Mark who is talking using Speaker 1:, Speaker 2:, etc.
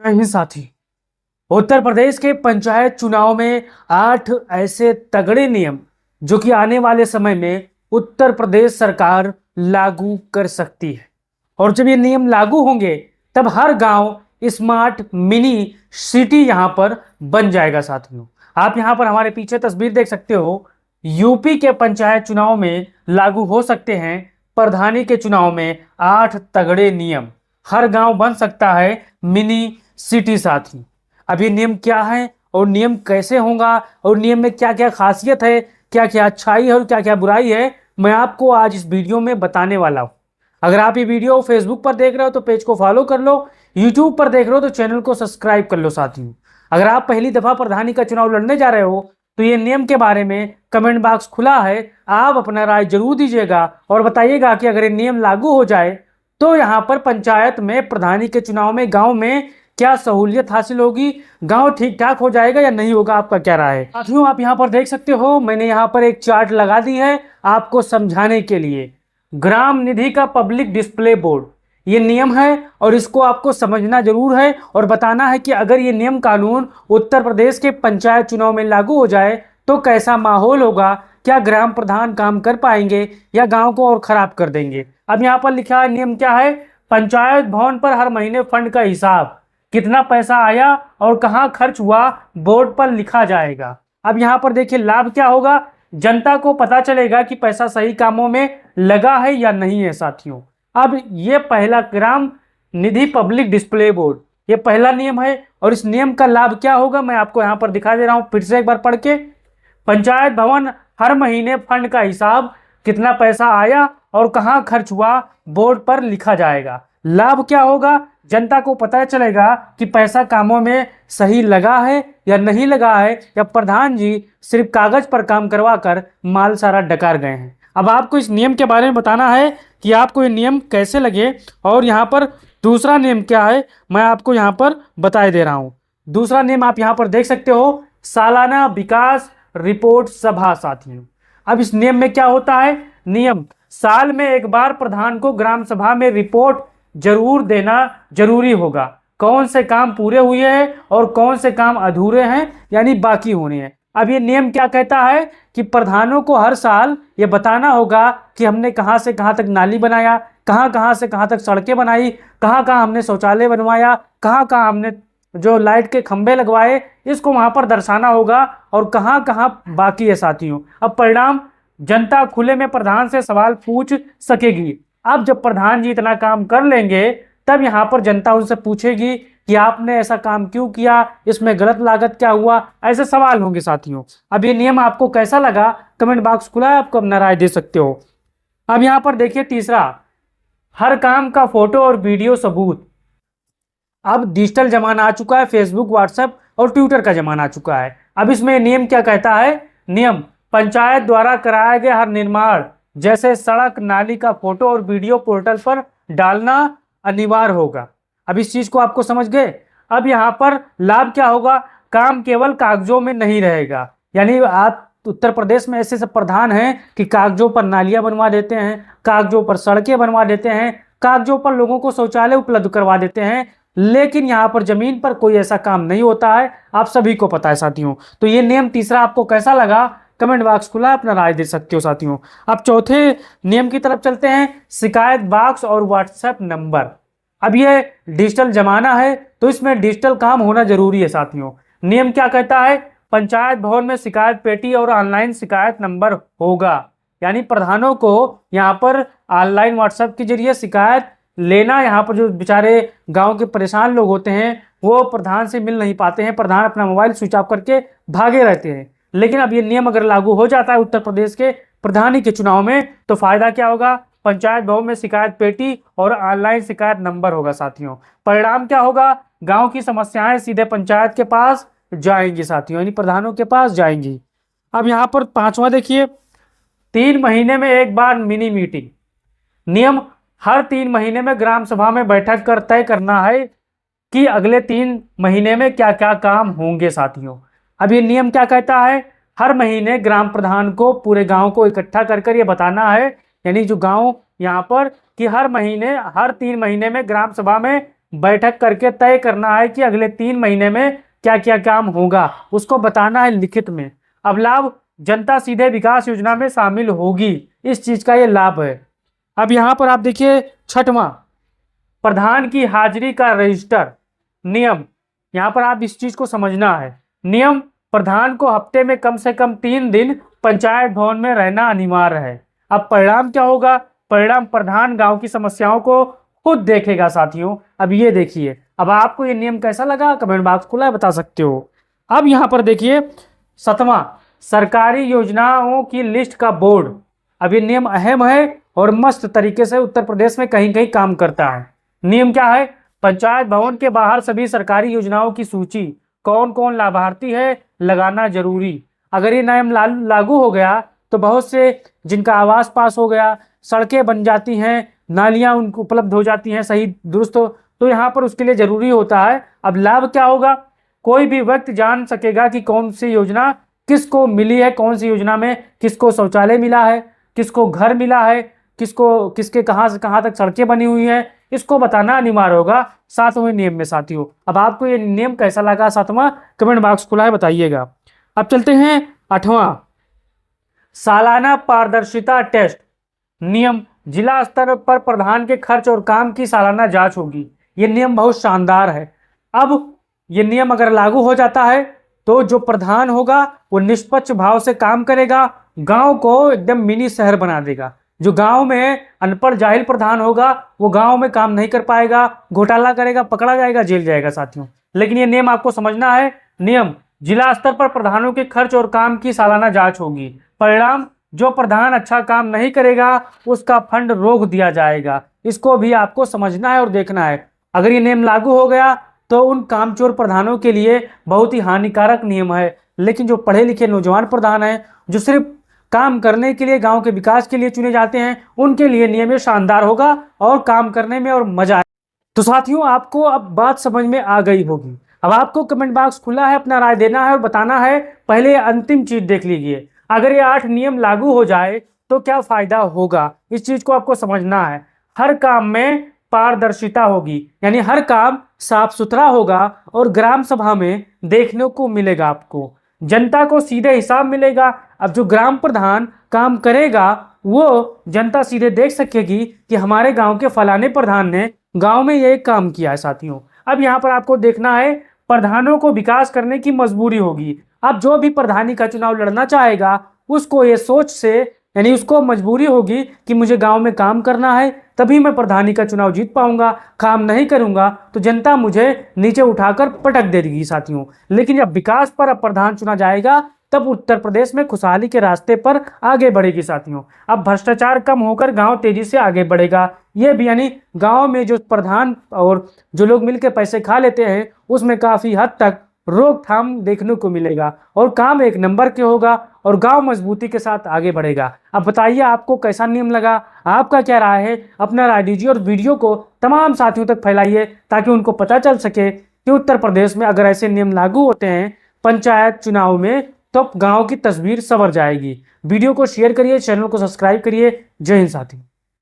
Speaker 1: नहीं साथी, उत्तर प्रदेश के पंचायत चुनाव में 8 ऐसे तगड़े नियम जो कि आने वाले समय में उत्तर प्रदेश सरकार लागू कर सकती है। और जब ये नियम लागू होंगे तब हर गांव स्मार्ट मिनी सिटी यहां पर बन जाएगा साथियों। आप यहां पर हमारे पीछे तस्वीर देख सकते हो। यूपी के पंचायत चुनाव में लागू हो सकते हैं प्रधानी के चुनाव में 8 तगड़े नियम। हर गांव बन सकता है मिनी सिटी साथी। अब ये नियम क्या है और नियम कैसे होगा और नियम में क्या क्या खासियत है, क्या क्या अच्छाई है और क्या क्या बुराई है, मैं आपको आज इस वीडियो में बताने वाला हूँ। अगर आप ये वीडियो फेसबुक पर देख रहे हो तो पेज को फॉलो कर लो, यूट्यूब पर देख रहे हो तो चैनल को सब्सक्राइब कर लो साथियों। अगर आप पहली दफा प्रधानी का चुनाव लड़ने जा रहे हो तो ये नियम के बारे में कमेंट बॉक्स खुला है, आप अपना राय जरूर दीजिएगा और बताइएगा कि अगर ये नियम लागू हो जाए तो यहाँ पर पंचायत में प्रधानी के चुनाव में गांव में क्या सहूलियत हासिल होगी, गांव ठीक ठाक हो जाएगा या नहीं होगा, आपका क्या राय है साथियों। आप यहां पर देख सकते हो, मैंने यहां पर एक चार्ट लगा दी है आपको समझाने के लिए। ग्राम निधि का पब्लिक डिस्प्ले बोर्ड ये नियम है और इसको आपको समझना जरूर है और बताना है कि अगर ये नियम कानून उत्तर प्रदेश के पंचायत चुनाव में लागू हो जाए तो कैसा माहौल होगा, क्या ग्राम प्रधान काम कर पाएंगे या गांव को और खराब कर देंगे। अब यहाँ पर लिखा है नियम क्या है, पंचायत भवन पर हर महीने फंड का हिसाब, कितना पैसा आया और कहाँ खर्च हुआ बोर्ड पर लिखा जाएगा। अब यहाँ पर देखिए लाभ क्या होगा, जनता को पता चलेगा कि पैसा सही कामों में लगा है या नहीं है साथियों। अब ये पहला ग्राम निधि पब्लिक डिस्प्ले बोर्ड ये पहला नियम है और इस नियम का लाभ क्या होगा मैं आपको यहाँ पर दिखा दे रहा हूँ फिर से एक बार पढ़ के। पंचायत भवन हर महीने फंड का हिसाब, कितना पैसा आया और कहाँ खर्च हुआ बोर्ड पर लिखा जाएगा। लाभ क्या होगा, जनता को पता चलेगा कि पैसा कामों में सही लगा है या नहीं लगा है या प्रधान जी सिर्फ कागज पर काम करवा कर माल सारा डकार गए हैं। अब आपको इस नियम के बारे में बताना है कि आपको ये नियम कैसे लगे और यहाँ पर दूसरा नियम क्या है मैं आपको यहाँ पर बताए दे रहा हूँ। दूसरा नियम आप यहाँ पर देख सकते हो, सालाना विकास रिपोर्ट सभा साथियों। अब इस नियम में क्या होता है, नियम साल में एक बार प्रधान को ग्राम सभा में रिपोर्ट जरूर देना जरूरी होगा, कौन से काम पूरे हुए हैं और कौन से काम अधूरे हैं यानी बाकी होने हैं। अब ये नियम क्या कहता है कि प्रधानों को हर साल ये बताना होगा कि हमने कहां से कहां तक नाली बनाया, कहां से कहां तक सड़कें बनाई, कहां हमने शौचालय बनवाया, कहां हमने जो लाइट के खंभे लगवाए, इसको वहां पर दर्शाना होगा और कहां बाकी है साथियों। अब परिणाम जनता खुले में प्रधान से सवाल पूछ सकेगी। अब जब प्रधान जी इतना काम कर लेंगे तब यहाँ पर जनता उनसे पूछेगी कि आपने ऐसा काम क्यों किया, इसमें गलत लागत क्या हुआ, ऐसे सवाल होंगे साथियों। अब ये नियम आपको कैसा लगा कमेंट बॉक्स खुला है, आपको अपना राय दे सकते हो। अब यहाँ पर देखिए तीसरा, हर काम का फोटो और वीडियो सबूत। अब डिजिटल जमाना आ चुका है, फेसबुक व्हाट्सएप और ट्विटर का जमाना आ चुका है। अब इसमें नियम क्या कहता है, नियम पंचायत द्वारा कराया गया हर निर्माण जैसे सड़क नाली का फोटो और वीडियो पोर्टल पर डालना अनिवार्य होगा। अब इस चीज को आपको समझ गए। अब यहाँ पर लाभ क्या होगा, काम केवल कागजों में नहीं रहेगा, यानी आप उत्तर प्रदेश में ऐसे सब प्रधान हैं कि कागजों पर नालियां बनवा देते हैं, कागजों पर सड़कें बनवा देते हैं, कागजों पर लोगों को शौचालय उपलब्ध करवा देते हैं, लेकिन यहाँ पर जमीन पर कोई ऐसा काम नहीं होता है, आप सभी को पता है साथियों। तो ये नियम तीसरा आपको कैसा लगा कमेंट बॉक्स खुला है, अपना राय दे सकते हो साथियों। अब चौथे नियम की तरफ चलते हैं, शिकायत बॉक्स और व्हाट्सएप नंबर। अब ये डिजिटल जमाना है तो इसमें डिजिटल काम होना जरूरी है साथियों। नियम क्या कहता है, पंचायत भवन में शिकायत पेटी और ऑनलाइन शिकायत नंबर होगा, यानी प्रधानों को यहाँ पर ऑनलाइन व्हाट्सएप के जरिए शिकायत लेना, यहाँ पर जो बेचारे गांव के परेशान लोग होते हैं वो प्रधान से मिल नहीं पाते हैं, प्रधान अपना मोबाइल स्विच ऑफ करके भागे रहते हैं। लेकिन अब ये नियम अगर लागू हो जाता है उत्तर प्रदेश के प्रधानी के चुनाव में तो फायदा क्या होगा, पंचायत भवन में शिकायत पेटी और ऑनलाइन शिकायत नंबर होगा साथियों। परिणाम क्या होगा, गांव की समस्याएं सीधे पंचायत के पास जाएंगी साथियों, यानी प्रधानों के पास जाएंगी। अब यहाँ पर पांचवा देखिए, 3 महीने में एक बार मिनी मीटिंग। नियम हर 3 महीने में ग्राम सभा में बैठक कर तय करना है कि अगले 3 महीने में क्या क्या काम होंगे साथियों। अब ये नियम क्या कहता है, हर महीने ग्राम प्रधान को पूरे गांव को इकट्ठा कर ये बताना है, यानी जो गांव यहाँ पर कि हर 3 महीने में ग्राम सभा में बैठक करके तय करना है कि अगले 3 महीने में क्या क्या काम होगा, उसको बताना है लिखित में। अब लाभ, जनता सीधे विकास योजना में शामिल होगी, इस चीज का ये लाभ है। अब यहाँ पर आप देखिए 6वां, प्रधान की हाजिरी का रजिस्टर। नियम, यहाँ पर आप इस चीज को समझना है। नियम, प्रधान को हफ्ते में कम से कम 3 दिन पंचायत भवन में रहना अनिवार्य है। अब परिणाम क्या होगा? परिणाम, प्रधान गांव की समस्याओं को खुद देखेगा साथियों। अब ये देखिए, अब आपको ये नियम कैसा लगा कमेंट बॉक्स खुला है, बता सकते हो। अब यहाँ पर देखिए 7वां, सरकारी योजनाओं की लिस्ट का बोर्ड। अब ये नियम अहम है और मस्त तरीके से उत्तर प्रदेश में कहीं कहीं काम करता है। नियम क्या है? पंचायत भवन के बाहर सभी सरकारी योजनाओं की सूची, कौन कौन लाभार्थी है, लगाना जरूरी। अगर ये नियम लागू हो गया तो बहुत से जिनका आवास पास हो गया, सड़कें बन जाती हैं, नालियां उनको उपलब्ध हो जाती हैं सही दुरुस्त, तो यहाँ पर उसके लिए जरूरी होता है। अब लाभ क्या होगा? कोई भी व्यक्ति जान सकेगा कि कौन सी योजना किसको मिली है, कौन सी योजना में किसको शौचालय मिला है, किसको घर मिला है, किसको किसके कहाँ से कहाँ तक सड़कें बनी हुई हैं, इसको बताना अनिवार्य होगा 7वें नियम में साथियों। अब आपको ये नियम कैसा लगा 7वां, कमेंट बॉक्स खुला है, बताइएगा। अब चलते हैं 8वां, सालाना पारदर्शिता टेस्ट। नियम, जिला स्तर पर प्रधान के खर्च और काम की सालाना जांच होगी। ये नियम बहुत शानदार है। अब ये नियम अगर लागू हो जाता है तो जो प्रधान होगा वो निष्पक्ष भाव से काम करेगा, गांव को एकदम मिनी शहर बना देगा। जो गांव में अनपढ़ जाहिल प्रधान होगा वो गांव में काम नहीं कर पाएगा, घोटाला करेगा, पकड़ा जाएगा, जेल जाएगा साथियों। लेकिन ये नियम आपको समझना है। नियम, जिला स्तर पर प्रधानों के खर्च और काम की सालाना जांच होगी। परिणाम, जो प्रधान अच्छा काम नहीं करेगा उसका फंड रोक दिया जाएगा। इसको भी आपको समझना है और देखना है। अगर ये नियम लागू हो गया तो उन कामचोर प्रधानों के लिए बहुत ही हानिकारक नियम है। लेकिन जो पढ़े लिखे नौजवान प्रधान हैं, जो सिर्फ काम करने के लिए, गांव के विकास के लिए चुने जाते हैं, उनके लिए नियम ये शानदार होगा और काम करने में और मजा आएगा। तो साथियों, आपको अब बात समझ में आ गई होगी। अब आपको कमेंट बॉक्स खुला है, अपना राय देना है और बताना है। पहले अंतिम चीज देख लीजिए, अगर ये 8 नियम लागू हो जाए तो क्या फायदा होगा, इस चीज को आपको समझना है। हर काम में पारदर्शिता होगी, यानी हर काम साफ सुथरा होगा और ग्राम सभा में देखने को मिलेगा आपको। जनता को सीधे हिसाब मिलेगा। अब जो ग्राम प्रधान काम करेगा वो जनता सीधे देख सकेगी कि हमारे गांव के फलाने प्रधान ने गांव में ये काम किया है साथियों। अब यहाँ पर आपको देखना है, प्रधानों को विकास करने की मजबूरी होगी। अब जो भी प्रधानी का चुनाव लड़ना चाहेगा उसको ये सोच से, यानी उसको मजबूरी होगी कि मुझे गांव में काम करना है तभी मैं प्रधानी का चुनाव जीत पाऊंगा, काम नहीं करूंगा तो जनता मुझे नीचे उठाकर पटक दे देगी साथियों। लेकिन जब विकास पर अब प्रधान चुना जाएगा तब उत्तर प्रदेश में खुशहाली के रास्ते पर आगे बढ़ेगी साथियों। अब भ्रष्टाचार कम होकर गांव तेजी से आगे बढ़ेगा। ये भी, यानी गांव में जो प्रधान और जो लोग मिलकर पैसे खा लेते हैं उसमें काफी हद तक रोकथाम देखने को मिलेगा और काम एक नंबर के होगा और गांव मजबूती के साथ आगे बढ़ेगा। अब बताइए आपको कैसा नियम लगा, आपका क्या राय है, अपना राय दीजिए और वीडियो को तमाम साथियों तक फैलाइए ताकि उनको पता चल सके कि उत्तर प्रदेश में अगर ऐसे नियम लागू होते हैं पंचायत चुनाव में तो गांव की तस्वीर संवर जाएगी। वीडियो को शेयर करिए, चैनल को सब्सक्राइब करिए। जय हिंद साथियों।